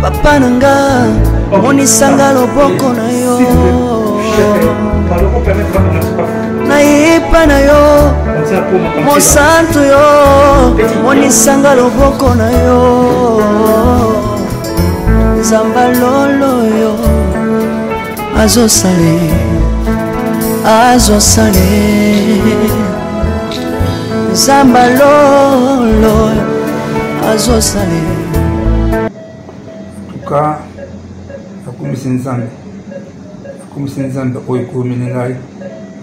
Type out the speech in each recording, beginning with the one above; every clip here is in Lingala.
Papa nanga monisanga loboko na yo naipa na yo mosantu yo monisanga loboko na yo zamba lolo yo azosale zamba lolo azosale akumisi nzambe oyo ekomeli ngai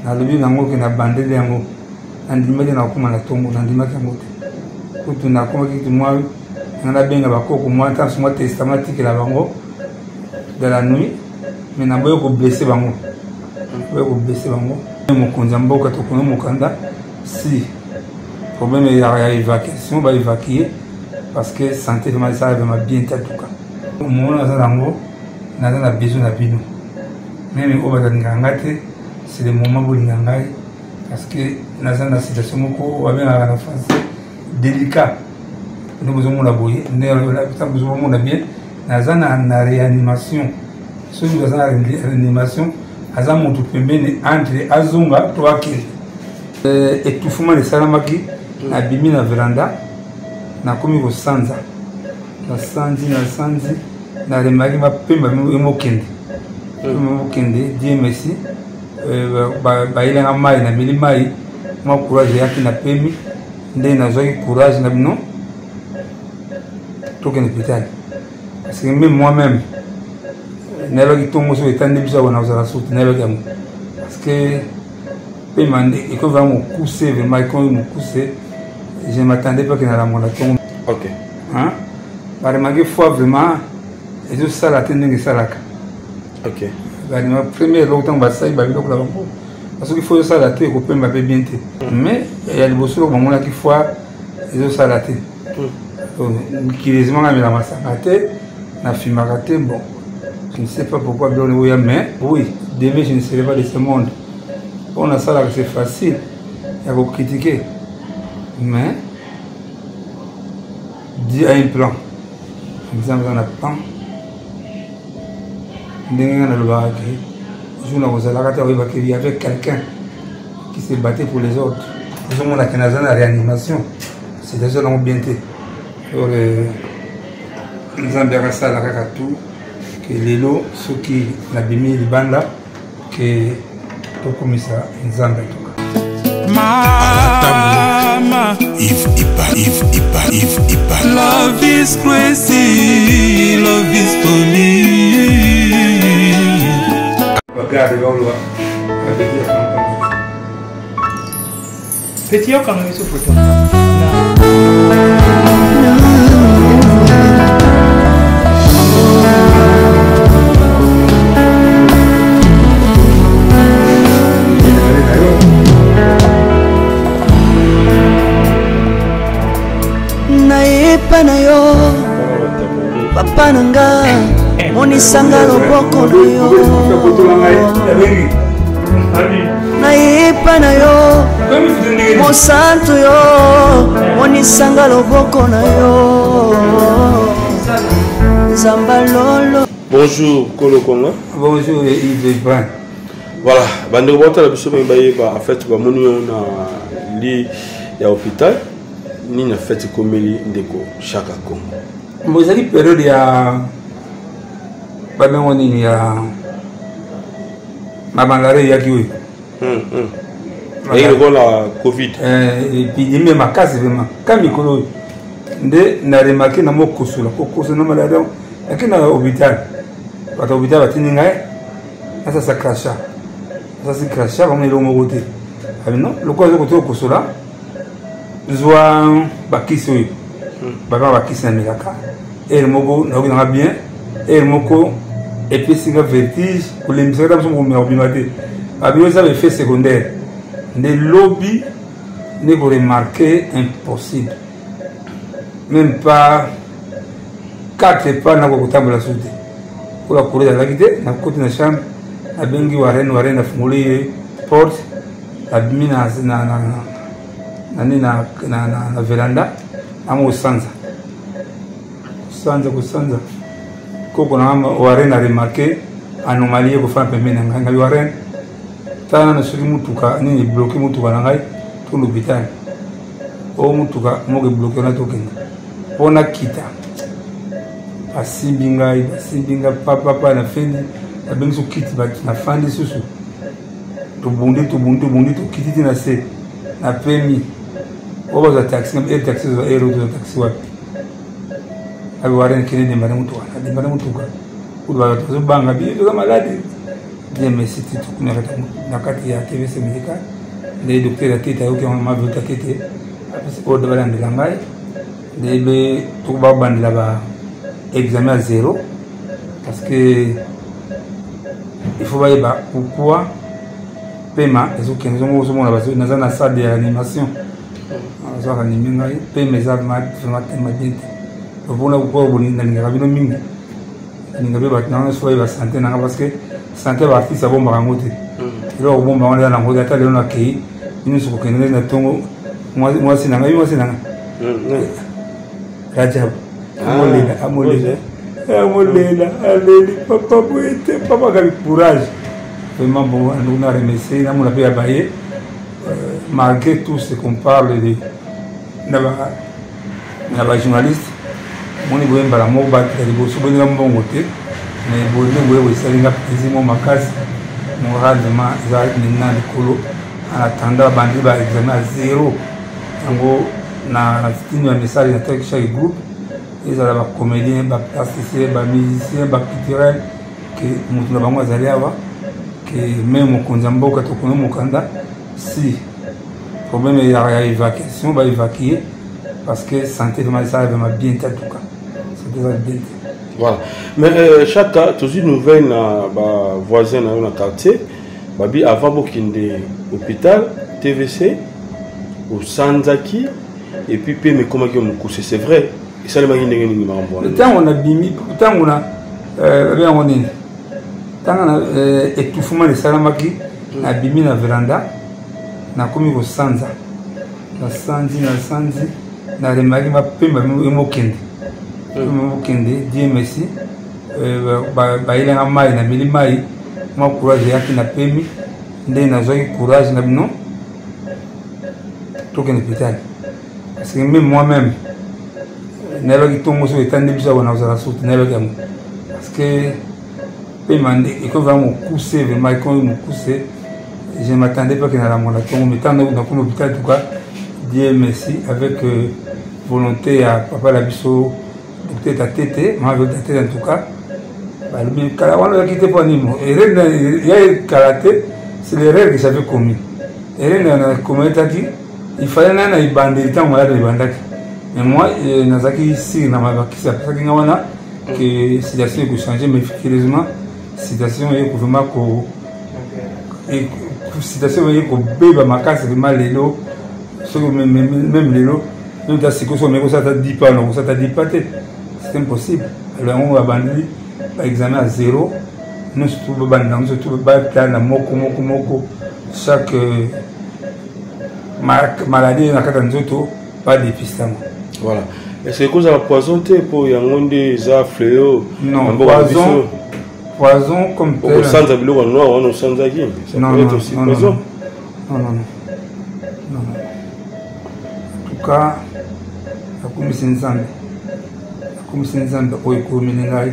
nalobi nango ke na bandeli yango nandimaki nakoma na ntongo nandimaki yango te kutu nakomaki kutu mwa nga nabenga bakoko mwa ntanso mwa testament tikela bango de la nuit me naboyi koblesse bango mokonzi ya mboka tokona mokanda si problème ya évacuation baévacue parce que santé vraiment ça va bien en tout cas mon naza nango naza na besoin na bino même oyo bazalingaka nga te c'est le moment bolinga ngai parce que naza na situation moko babengaka na français délicat nde bozomona boye nde bozomona bien naza na réanimation soki baza na réanimation aza moto pembeni entre azonga to akende étouffement esalamaki nabimi na veranda nakomi kosanza nasanzi naremaki bapemba emokende die merci bayelenga mai nameli mai mwa courage eyaki na pemi nde nazwaki courage na bino tokende hôpital parce que même moi-même nayebaki ntongo so etandi biso ako nakozala suti nayebaki yango parce que pema nde ekoki vraiment mokuse vraiment ekoki mokuse je m'attendais pas que na lango na ntongo ok baremaki fois vraiment ezosala te ndenge esalaka ok barema première eloko ntango basali babiloko na bango soki fois ezosala te ekopemba mpe bien te mais ya liboso eloko bamonaki fois ezosala te mikilisement ngamela masanga te nafimaka te bon je ne sais pas pourquoi biloko oya mais oui demain je ne serai pas de ce monde mpo nasalaka c'est facile ya kocritiquer mais Dieu a un plan. Nous avons un plan. Nous avons avec quelqu'un qui se battait pour les autres. Nous avons la réanimation. C'est déjà dans bien été. Nous avons ça la tout que les lots, ceux qui l'ont mis les bandes là, que tout comme ça, nous avons tout. Mama, if Ipa. Love is crazy, love is funny. Regarde, petit yo quand même sur photo. Naipa na yo papa nanga monisanga loboko na yo naipa na yo mosantu yo monisanga loboko na yo zamba lolo. Bonjour Kolo Konga. Bonjour Yves Ibrahim. Voilà, bande bota la biso baye ba en fait ba moni na li ya hôpital ni na fait komeli ndeko Chaka Kongo. Mozali période ya babengo nini ya mabangare yaki oyo. Et la Covid. Épidémie makasi vraiment. Quand mikolo nde na remarqué na mokusula kokusa na malaria akina hôpital. Wata hôpital batini ngai asa sakrasha. Asa sakrasha ba mwelo mogote. Abino lokwa zo koto kusula zwa bakisi oyo. Baba bakisi na milaka. Et moko na okina bien. Et moko et puis c'est un vertige pour les misères d'absence pour me obligate. Abino ça effet secondaire. des lobbies ne vous remarquez impossible. Même pas 4 pas na kokutamba la soute. Pour la courir à la guide, na côté na chambre, na bengi waren na fumuli porte, la bimina na veranda, amo sanza. Sanza. Koko na waren a remarqué anomalie ko fa pembeni nganga waren. Tana na suri mutuka nini bloqué mutuka na ngai pour l'hôpital. O mutuka mo ke bloqué na tokenda. Pona kita. Basimbinga papa na fendi na bengi kiti na fandi susu. To bundi to kiti na se na pemi. O ba taxi na taxi zo aero to taxi wapi. Abi waren kile de mara mutuka. Kuba to banga bi to maladi. Bien mais c'était tout na kati ya TVC médical. Les docteurs qui étaient au m'a vu taqueter. Au devant de la maille. Des tout bas bande là-bas. Examen à 0 parce que il faut voir pourquoi paiement les autres qui nous ont dans une salle de réanimation on a animé paiement ça m'a vraiment bien pour la pourquoi vous n'avez pas vu mingi n'avez pas dans soit la santé parce que santé va artiste ça bon barangote et là bon barangote dans la route à l'éon accueilli nous sommes que nous n'attendons moi c'est nanga Rajab Amolela, papa qui a courage. Vraiment, bon, nous avons remercié, nous avons abayé, malgré tout ce qu'on parle de la journaliste. Mon niveau est balamou, mais en attendant, bandi va examen à 0. Na message dans chaque groupe. Ils ont des comédiens, des plasticiens, des musiciens, des culturels que nous avons que même au Konzambo, quand on connaît Mokanda, si le problème est à l'évacuation, on va évacuer parce que la santé de ça va bien en tout cas. Voilà. Mais Chaka, tu as une nouvelle voisin dans le quartier, avant de l'hôpital, TVC, au Sanzaki, et puis mais comment c'est vrai. Le temps on a bimi, le temps on a étouffement de salamaki, na bimi na veranda, na komi ko sanza, na sanzi, na remari ma pemba mokende, Dieu merci, il a mai na mili mai, moi courage yaki na pemi, ndé na zoki courage na bino, tout qu'un hôpital, parce que même moi-même parce que il faut vraiment pousser, je ne m'attendais pas qu'il y ait la monnaie. Mais tant que l'hôpital, en tout cas, Dieu merci, avec volonté à papa Labisso, docteur Tatete, moi avec Tatete en tout cas, il a quitté pour Nimo. Il y a eu karaté, c'est les règles que j'avais commis. Il fallait qu'il y ait des mais moi, Nazaki ici, que la situation a changé, mais effectivement, la situation est vraiment situation est que ma casse est mal les lots, même les lots, nous avons dit ça t'a dit pas, non, ça t'a dit pas, c'est impossible. Alors on va abandonner par examen à 0, nous se trouvons dans moko, chaque maladie dans le pas de dépistage. Voilà. Est-ce que vous avez poisonné pour y avoir des fléaux? Non, poison comme tel. Sans abilo en noir, on sans agir. Non. En tout cas, la commission Nzambe oyo komelengai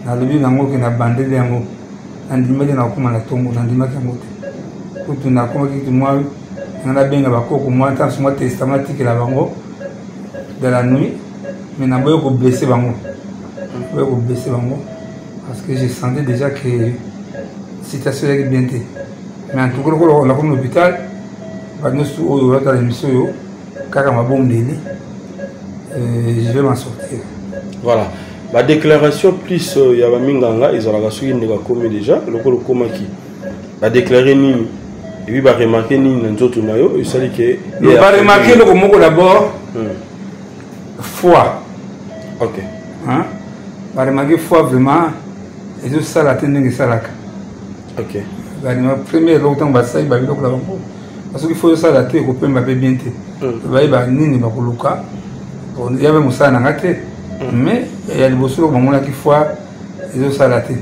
na lobi nango ke na bandele yango andimeli na kuma na tongo na ndimaki yango te kutu na kuma kitu mwa ngana benga bakoko mwa tant soit testamatique la bango de la nuit, mais n'a pas eu blessé bango. Parce que j'ai senti déjà que la situation est bien. Mais en tout cas, on a comme l'hôpital, nous sommes dans l'émission, car on a bon délai, je vais m'en sortir. Voilà. La déclaration plus il y a Minganga, ils ont la suite de la commis déjà, le coma qui a déclaré ni Et puis, remarquer ni dans d'autres nayo, il s'agit que. On va remarquer le mot d'abord. Foi. Ok. Hein? On va remarquer foi vraiment. Et tout ça, la tenue ça là. Ok. La première longtemps, bah ça, il va bien là. Parce qu'il faut ça la tête, qu'on peut m'appeler bien té. Il va ni ni va koluka. Il y avait Moussa na ngate. Mais il y a des bosses au moment là qu'il faut. Et tout ça la tête.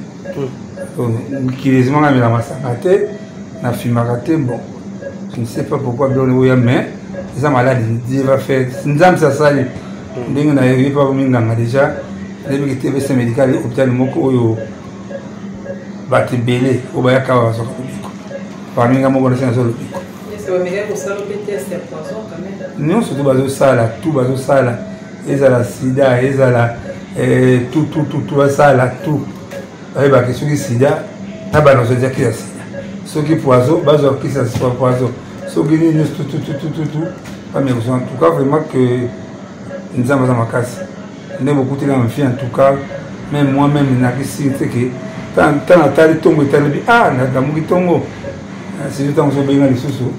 Qui les manque à la masse à ngate. Na filmé bon, je ne sais pas pourquoi bien le mais ils ont malade, il va faire, nous avons ça ça, nous n'avons pas mis dans déjà, les mecs qui étaient médicaux, hôpital moko yo, bâti belé, au bas yaka wa soko biko, parmi les moko c'est un seul biko. C'est le meilleur pour ça le test poison quand même. Non, surtout bazo sala, tout bazo sala, ils ont la sida, ils ont la tout ça là tout, avec la question du sida, ah bah non je dis qu'il y a sida. Ceux qui poison, qui ça se poison. Ceux qui disent tout. Mais en tout cas, vraiment que nous avons ma casse. Nous avons beaucoup de filles en tout cas. Même moi-même, je sais que tant de tongo et ah, n'a pas tongo. C'est juste en se baignant les sous.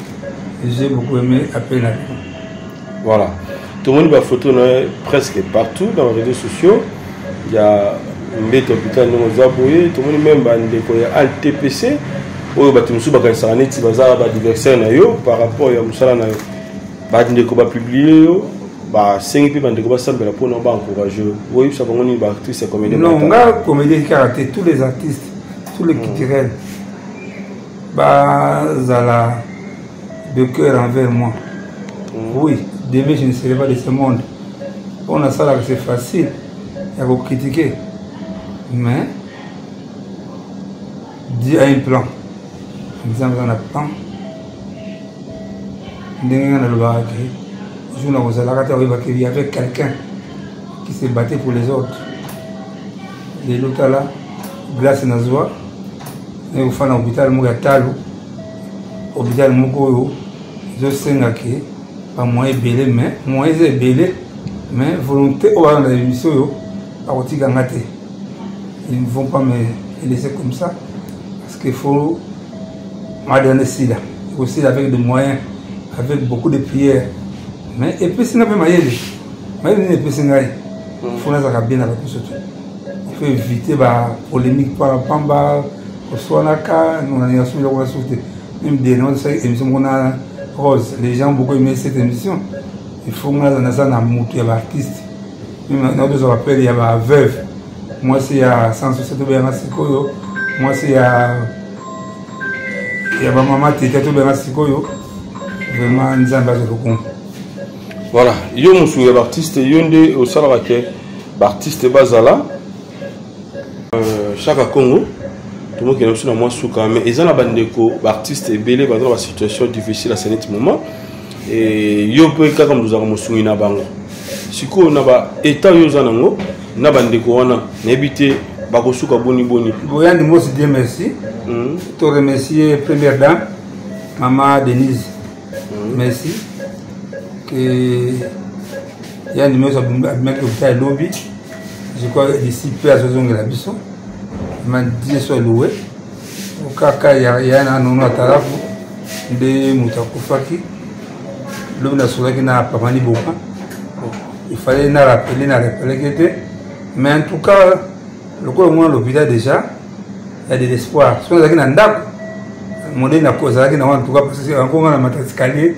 J'ai beaucoup aimé appeler la vie. Voilà. Tout le monde va photo presque partout dans les réseaux sociaux. Il y a un bête hôpital de Mozambique. Tout le monde même un TPC. Oyo batu musu bakanisa neti baza ba diversaire na yo par rapport ya musala na yo ba ndeko ba publier yo ba sengi pe bandeko ba sambela pour non ba encourager oui ça bango ni ba actrice comédie non nga comédie karaté tous les artistes tous les culturels ba zala de cœur envers moi oui demain je ne serai pas de ce monde on a ça là c'est facile il y a beaucoup critiquer mais Dieu a un plan. Nous avons un plan. Nous avons il y avait quelqu'un qui s'est battu pour les autres. Et l'autre là, grâce à Nazoua, nous avons fait un hôpital Mougatalo. Hôpital Moukoyo, je sais que pas moins belé, mais moins belé, mais volonté au bas de l'émission, à Otigangate. Ils ne vont pas me laisser comme ça. Parce qu'il faut moderniser là. Aussi avec des moyens, avec beaucoup de prières. Mais et puis c'est un peu maïe. Maïe n'est pas si ngaï. Il faut nous bien avec tout ça. Il faut éviter la polémique par Pamba, au Soanaka, nous avons assumé la souté. Même des noms de cette émission qu'on a rose. Les gens ont beaucoup aimé cette émission. Il faut que nous ayons un mot, il y a des artistes. Même nous avons appelé, il y a des veuves. Moi c'est à 167 Sikoyo. Moi c'est à il y a maman Tete Bien Sikoyo. Vraiment nous avons besoin de compte. Voilà, yo musu l'artiste yonde au salarié l'artiste bazala chaque Congo tout le monde qui est dans moi souka mais ils ont la bande de artistes belé dans la situation difficile à ce moment et yo peut comme nous avons musu na bango siko na ba état yo zanango na bande ko wana n'habiter ba ko souka boni boyandi mo se dire merci te remercier première dame maman Denise merci que il y a un numéro avec l'hôpital lobby je crois d'ici peu à ce jour de la biso m'a dit sur loué au cas il y a un nom à Tarafu de Mutakufaki l'homme n'a souvent qui n'a pas mani beaucoup il fallait n'a rappeler que était mais en tout cas le coup au moins l'hôpital déjà il y a de l'espoir si on a qui n'a mon dé n'a cause là qui n'a en tout cas parce que encore on a matin escalier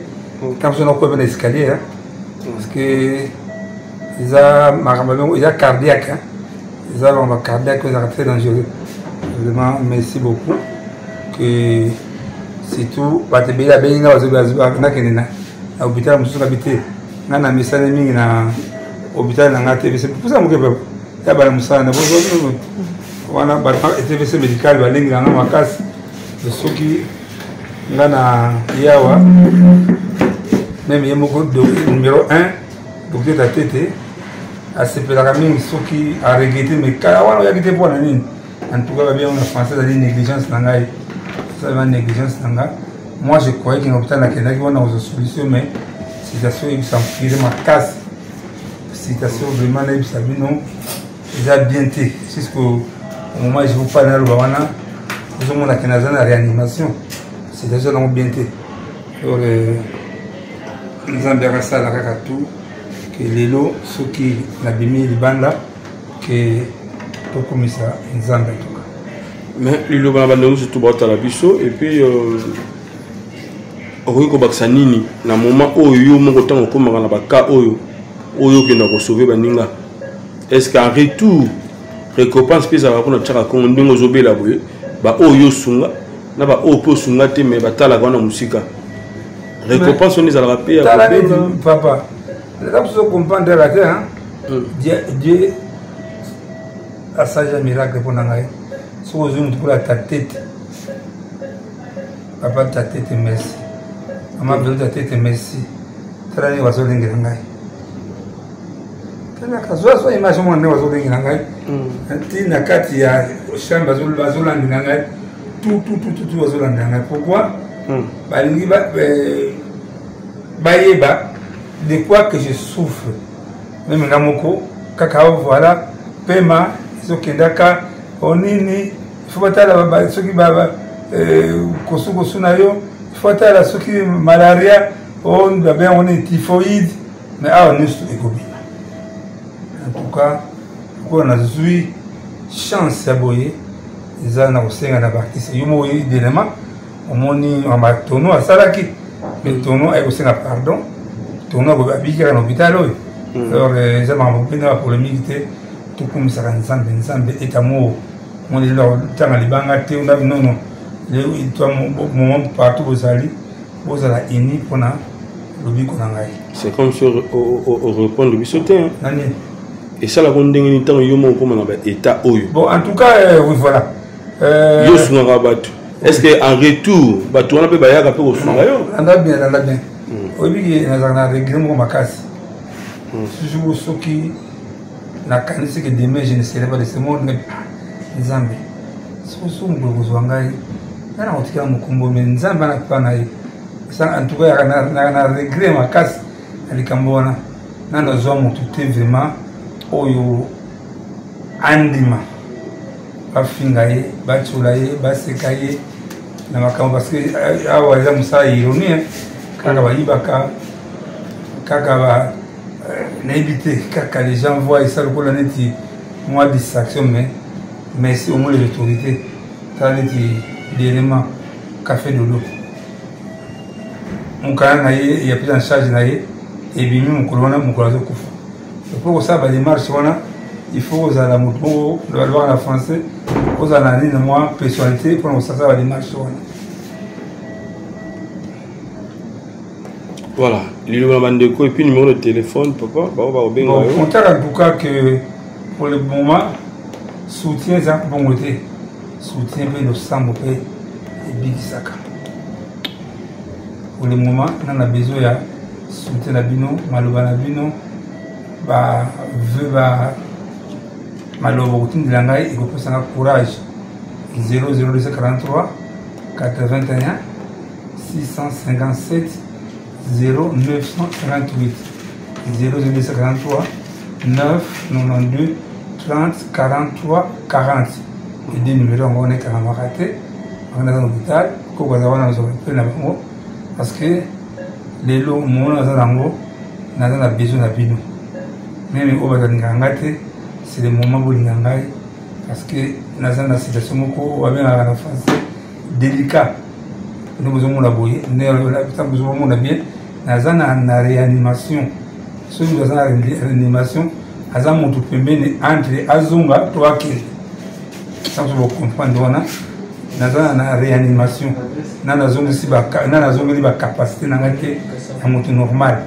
quand on a quoi ben escalier parce que ils a cardiaque ils ont un cardiaque c'est dangereux vraiment merci beaucoup que c'est tout pas te bien bien na kenena à hôpital musu habité na misana mingi na hôpital na TVC pour ça mo ke ya bala musana na bozo wana ba TVC médical ba lengi na makasi de soki ngana yawa même il y a beaucoup de numéro 1 docteur la tête à ce que la gamine qui a regretté mais quand on a quitté pour la ligne en tout cas bien on a français dans une négligence nangai ça va négligence nanga moi je croyais qu'un hôpital n'a on a une solution mais situation il s'empire ma casse situation vraiment là il s'abîme non il a bien été jusqu'au moment où je vous parle là le bawana nous sommes dans la réanimation c'est déjà dans bien été. Alors, nous avons ça à la tout, que les lots, ceux qui ont bimé les bandes là, que tout comme ça, ils ont en tout cas. Mais les lots, c'est tout à la biseau, et puis, on va nini na moment où yo mongo tango koma na baka oyo qui na sauver baninga. Est-ce qu'en retour récompense pesa ba kona tchaka kongo ndingo zobela boye ba oyo sunga na ba opo sunga te me batala kana musika récompense on les a rappelé à papa là pour comprendre la terre Dieu a sage miracle pour ngai so zoom pour la tête papa ta tête merci ama velo ta tête merci trani wazo lingi ngai kana kazoa so image mo ne wazo lingi ngai anti na kati ya shamba wazo langi ngai tout wazo langi ngai pourquoi balingi bayeba de quoi que je souffre même ngamoko kakao voilà pema sokendaka onini faut batala ba soki baba kosuko sunayo faut batala soki malaria on bien on est typhoïde mais on est écobi en tout cas on a eu chance à boyer ils ont aussi na bâtisse yumo élément au moni en batono à salaki mais tono est aussi na pardon tono go abika na hôpital alors les amants pour la polémique tout comme ça ensemble et amour on est là dans les bangaté on a non le toi moment partout aux alliés aux ala ini pona lobi konangai c'est comme sur au répondre du sauter nani et ça la gonde ni temps yo mo comme na ba état oyo bon en tout cas oui voilà yo sunga batu est-ce que en retour batu on a pe ba ya ka pe ko sunga yo anda bien obi na régler mo makasi toujours ceux qui na kanisi que demain je ne serai pas de ce monde mais nzambe so ngwe ngai na otika mukumbo mais nzambe na pana yi ça en tout cas na regret makasi alikambona na ndozo mutu te vraiment oyo andima bafinga ye bachula ye baseka ye na makambo parce que awa ya musa ironie kaka bayibaka kaka ba n'éviter kaka les gens voient ça le colonel dit moi distraction mais c'est au moins les autorités ça dit l'élément café de l'eau mon canal il y a plus en charge naïe et bien mon colonel mon colonel kufu pour ça les démarches il faut aux la moto le loi en français aux analyses de moi personnalité pour ça va démarche voilà l'île Mandeko et puis numéro de téléphone papa bah on va au bien bon contact en tout cas que pour le moment soutien ça bon côté soutien bien le sambo et big saka pour le moment on a besoin de soutien la bino maloba na bino ba veut ba maloba routine de langai et que ça courage 00243 81 657 0938 00243 992 30 43 40 et des numéros on est carrément raté on est dans l'hôpital parce que les lots on a besoin de bino même au c'est le moment où parce que dans la situation où on a en français délicat nous besoin de boyer nous besoin de bien dans la réanimation si nous avons la réanimation aza mutu pembeni entre azunga to akili ça vous comprendre na réanimation na zone si ba na zone li ba capacité na ngate ya mutu normal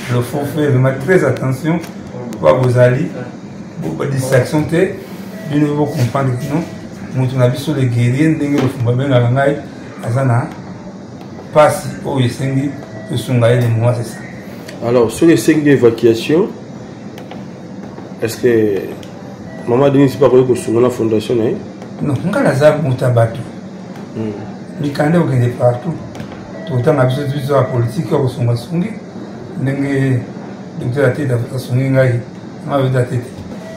il faut faire très attention pour vous aller pour distraction te bien vous comprendre que non mutu na biso le guerrier ndenge le fumba benga ngai azana passe au yesengi usunga ile moi c'est ça alors sur les 5 d'évacuation est-ce que maman Denis pas que sur la fondation non on a ça mutabatu ni kande okende partout tout temps absolument la politique au songa songi ndenge docteur a tête à songi ngai ma veut tête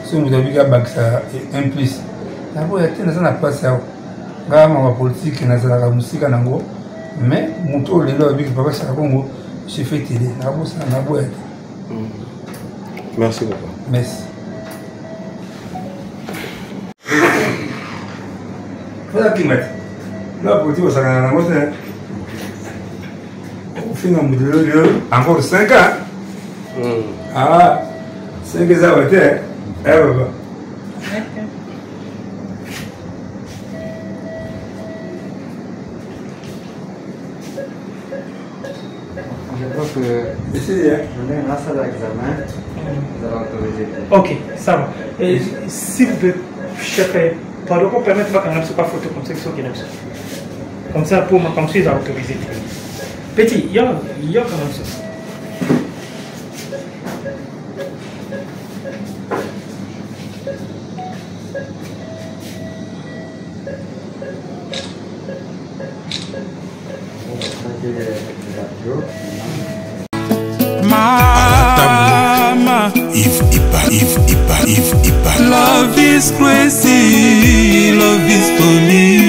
si vous avez ga baksa implice la boya tena sana passe au ngama wa politique na za la musika nango Mais mon tour est là avec papa ça Congo, j'ai fait télé, na boîte. Merci papa. Merci. Voilà qui met. Là pour dire ça na moi c'est au final encore 5 ans. Ah, 5 ans ça va être papa. Je crois que je vais grâce à l'examen, vous allez autoriser. Ok, ça va. S'il vous plaît, chef, pardon, pour permettre qu'on n'ait pas photo comme ça, comme ça, pour ma conscience à autoriser. Petit, il y a quand même ça. Mama, if Ipa, love is crazy, love is funny.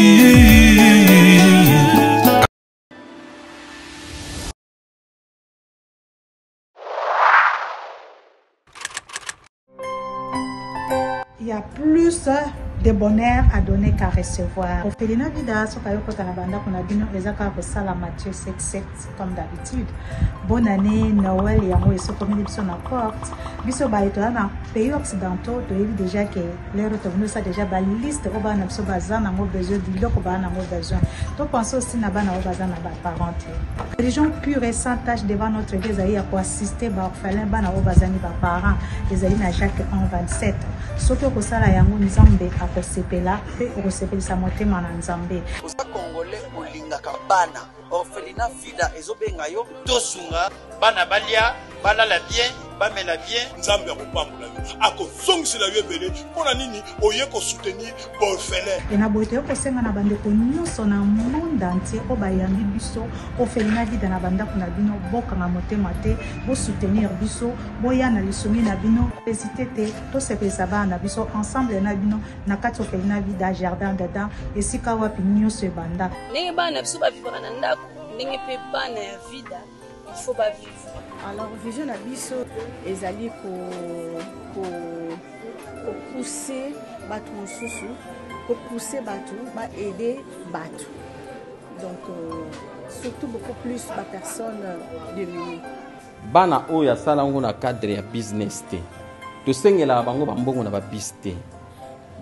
Il y a plus de bonheur à donner qu'à recevoir. Au Félina Vida, ce qu'on a dit, les accords de ça, la Matthieu 7, comme d'habitude. Bonne année, Noël, et en ce qu'on dit sur la porte. Biso baïtoa dans pays occidentaux, tu as déjà que les retourneux ça déjà la liste au bas n'a besoin du loc au bas n'a besoin. Tu penses aussi n'a pas besoin de parenté. Les gens purs et sans tâche devant notre Dieu pour assister aux orphelins, bana au besoin de parents. Les amis à chaque an 27. Surtout que ça la yango nzambe akosepela pe okosepelisa motema na nzambe. Osa congolais olingaka bana orphelinat Vida ezobenga yo tosunga bana balia balala bien bamela bien nzambe akopambola yo akozongisela yo ebele mpona nini oye kosoutenir baorphelin. Na boite okosenga na bandeko nyonso na monde entier oyo bayambi biso orphelinat Vida na bandako na bino bokanga motema te bosoutenir biso boya na lisungi na bino hésite te tosepelisa bana biso ensemble na bino na kati orphelinat Vida jardin dedans esika wapi nyonso ebanda ndenge bana biso bavivaka na ndako ndenge mpe bana ya Vida il faut bavivre. Alors vision na biso ezali ko pousser bato mosusu ko pousser bato ba aider bato donc surtout beaucoup plus ba personnes démunies. Bana oyo asala ngo na cadre ya business te tosengela bango bambongo na ba business te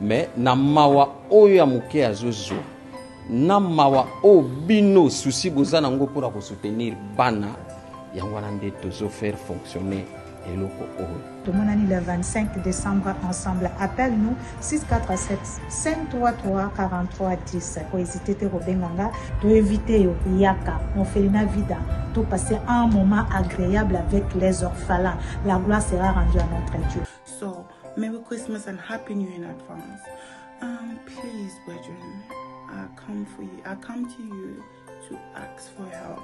mais na mawa oyo ya moke azozwa na mawa o bino souci boza nango pour ko soutenir bana yango na nde tozo faire fonctionner eloko oyo. Tout le monde le 25 décembre ensemble. Appelle-nous 647 533 43 10. Pour hésiter te robenganga, pour éviter yaka, orphelinat Vida, pour passer un moment agréable avec les orphelins. La gloire sera rendue à notre Dieu. So, Merry Christmas and Happy New Year in advance. Please, brethren, I come to you to ask for help.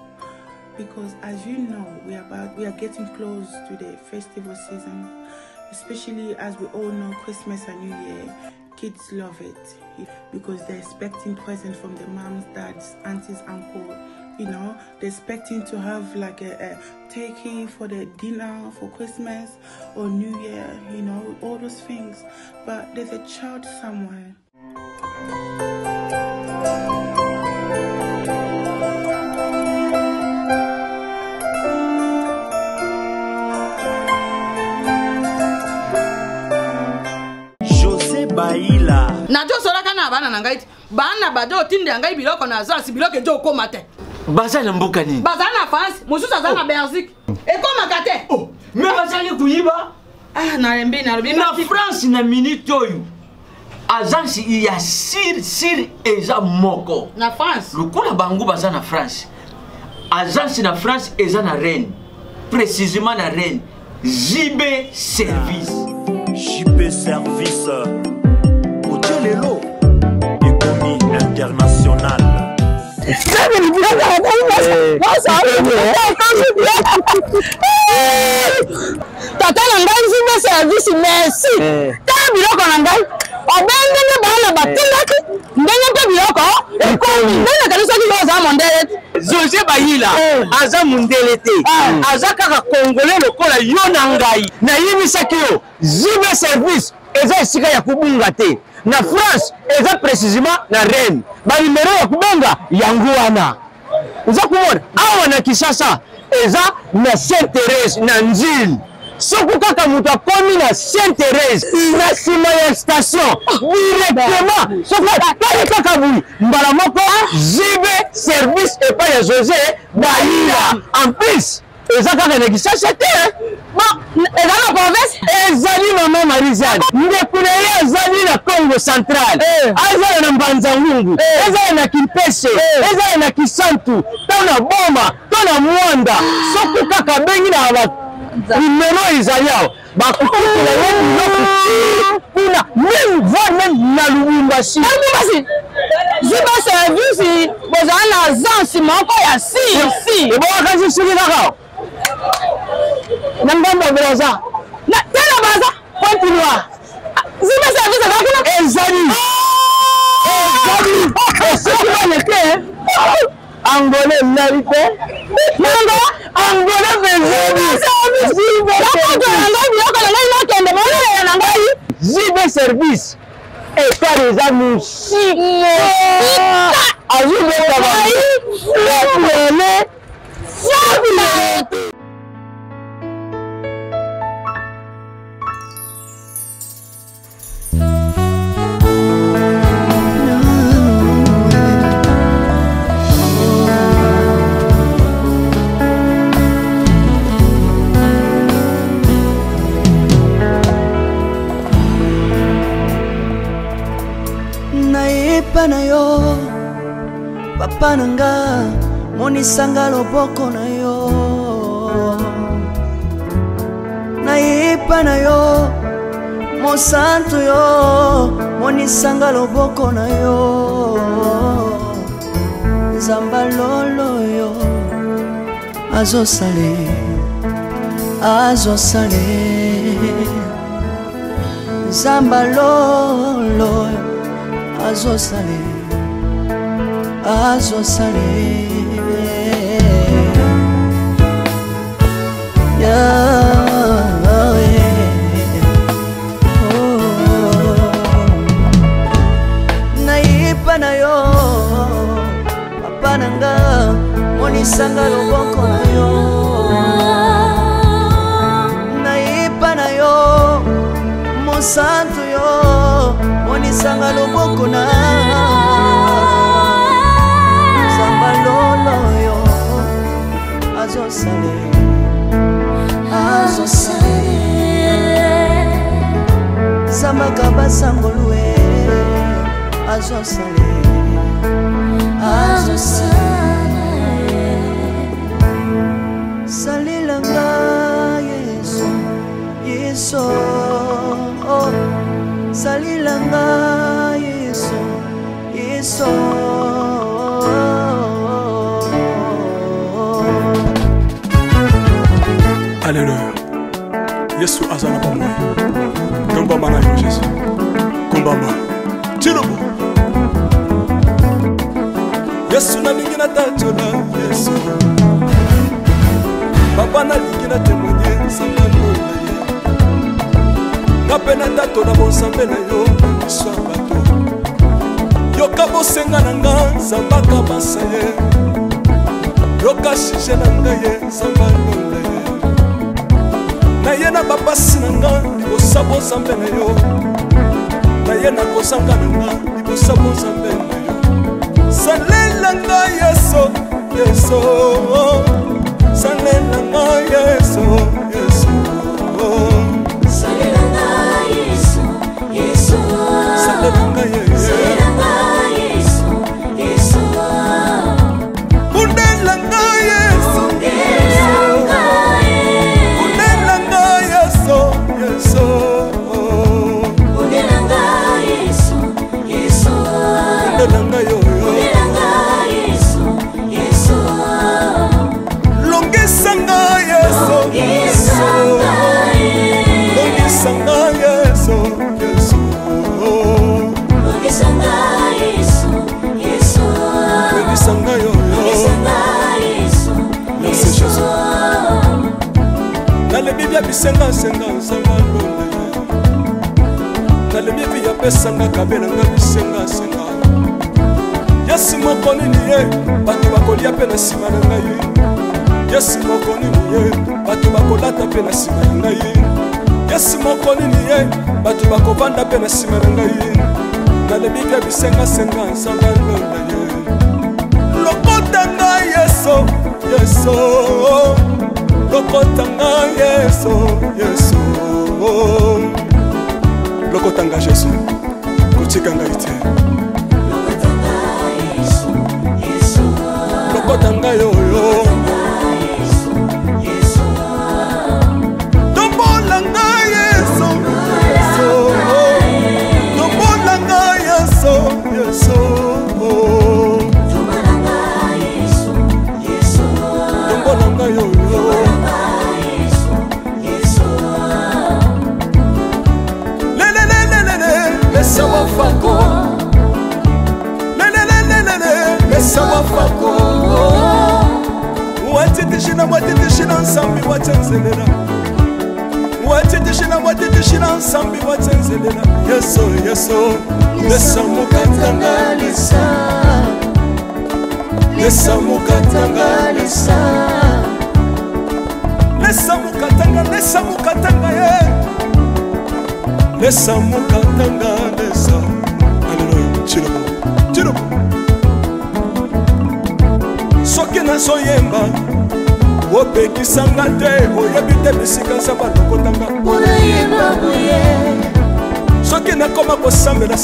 Because as you know, we are getting close to the festival season, especially as we all know Christmas and New Year, kids love it because they're expecting presents from their moms, dads, aunties, uncle. You know, they're expecting to have like a turkey for the dinner for Christmas or New Year, you know, all those things. But there's a child somewhere. Baila. Na jo sola kana bana na ngai. Bana bado tinde ngai biloko na zasi biloko ejo koma te. Baza na mboka nini? Baza na France, mususu aza na Belgique. Ekoma kate. Oh, mais baza ni kuyiba? Ah, na rembi na robi. Na France na minute oyo. Agence il y a sir eza moko. Na France. Lokola bango baza na France. Agence na France eza na Rennes. Précisément na Rennes. JB Service. JB Service. Lelo, économie internationale. Tata nangai JB Service merci. Ta biloko nangai. Obengene bana batindaki. Ndenge pe biloko José Bayila aza mundele te aza kaka congolais lokola yo na ngai nayemisaki yo Zibe service eza esika ya kubunga te na France eza précisément na Rennes balimero ya kubenga yango wana uza kumona awa na Kinshasa eza na Sainte-Thérèse na Nzili soku kaka mutu akomi na Sainte-Thérèse na nsima ya station directement soku atali kaka bui mbala moko Zibe service epai ya José Bayila en plus eza kaka na Kinshasa te eza na province ezali mama Marizane ndeko na ye azali na Congo central azali na Mbanza-Ngungu ezali na Kimpese ezali na Kisantu to na Boma to na Mwanda soku kaka bengi na numéro ezali awa bakukutela ye biloko kuna même voire même na Lubumbashi Zibe service bozala na agence moko ya si ebowakasi soki kaka na ngambo braza na tela baza continue Zibe service ezakuna ezali soki baneke Angolais mérité. Angolais Zibe service et par les amis na yo papa nanga monisanga loboko na yo naipa na yo mosantu yo monisanga loboko na yo nzamba lolo yo azosale nzamba lolo azosale naipa na yo papa nanga monisanga loboko na yo naipa na yo mosantu yo monisanga loboko na nzamba lolo yo azosale zambaka basangolue azosale salilanga yeso salilanga yeso Alléluia. Yesu azana ba moi. Tomba mana yo Jésus. Kombamba. Tirobo. Yesu na lingi na tachola Yesu. Papa na lingi na témoigner sangalo na ye. Kapena tato na bonsambe na yo Yesu abato. Yoka bosenga na nga zambaka basaye. Yoka shije na nga ye sangalo na ye. Na ye na bapasi na nga libosabo zambe na yo. Na ye na kozanga na nga libosabo zambe na yo. Salela nga Yesu, Yesu. Salela nga Yesu, Yesu. Salela nga Yesu, Yesu. Salela nga Yesu, Yesu. Undela nga Yesu, bisenga senga nzamba lola nalembi epi yapesanga kabelanga bisenga senga yesi moko nini ye bato bakolia mpe na nsima na ngai yesi moko nini ye bato bakolata mpe na nsima na ngai yesi moko nini ye bato bakovanda mpe na nsima na ngai nalembi mpe bisengasenga nzamba lola ye lokota ngai yeso yeso lokota ngai yeso yeso lokota ngai jesu kotika ngai te lokota ngai oyo tombola ngai yeso tombola ngai yeso yeso tombola ngai oyo Laisse moi fako Laisse moi fako Watitishina nsambi watenzelela Watitishina nsambi watenzelela Yeso yeso Lesa mukatanga lisa Lesa mukatanga lisa Lesa mukatanga ye Lesa mukatanga lesa Alléluia Chilobo Chilobo Soki nazoyemba opekisanga te oyebi te bisika nzambe alokotanga soki nakoma kosambela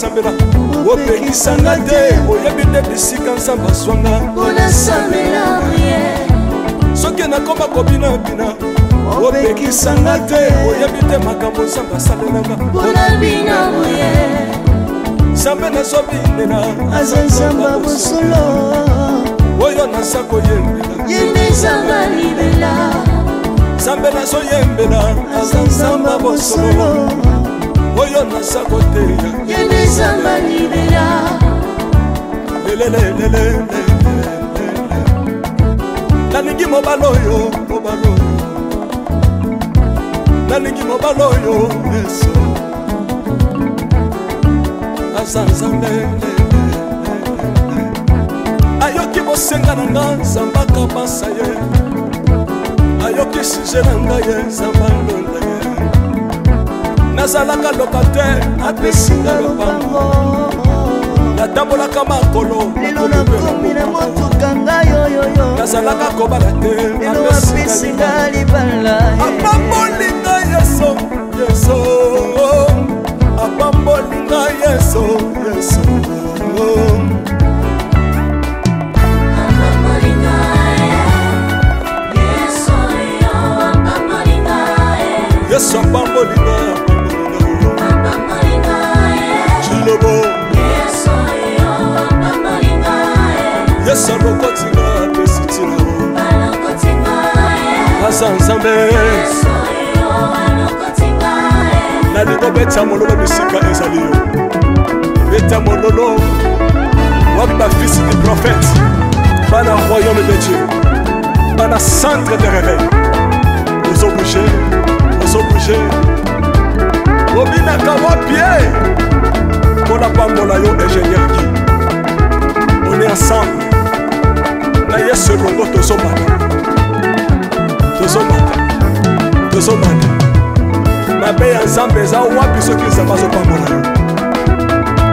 opekisanga te oyebi te bisika nzambe azwanga soki nakoma kobinabina opekisanga te oyebi te makambo nzambe asalelanga nzambe nazobinela aza nzambe bosolo oyo naza koyembela yendezanga libela nzambe nazoyembela aza nzambe bosolo oyo naza koteya yendezanga libela lelelelelele nalingi mobala oyo nalingi mobala oyo yesu aza nzambe ayoki bosenga na nga nzambe akabasa ye ayoki suje na nga ye nzambe alonda ye nazalaka lokatere apesinga lopango natambolaka makolo lelo nakomi na motuka ngai oyoyo nazalaka kobala te lelo apesinga libala apambolinga yeso yeso apambolinga yeso yeso Yesu apambolinga Chilobo Yesu alokotinga apesitina Aza nzambe nalingo beta mololo bisika ezali yo beta mololo wapi bafisi du prophète bana royaume de Dieu bana centre de réveil ozobouge obinaka wapie mpona pambola yo ingénieur ki on est ensemble na yesu elongo tozomata mabe ya nzambe eza wapi soki nzambe azopambola yo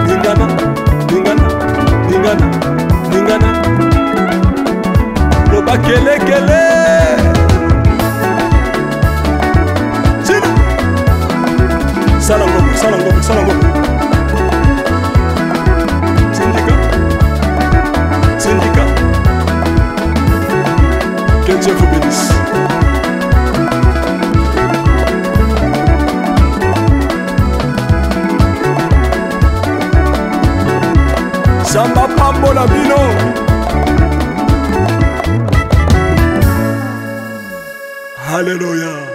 lingana loba kelekele Sala ngombe Syndicat que Dieu vous bénisse Samba pambola bino Alléluia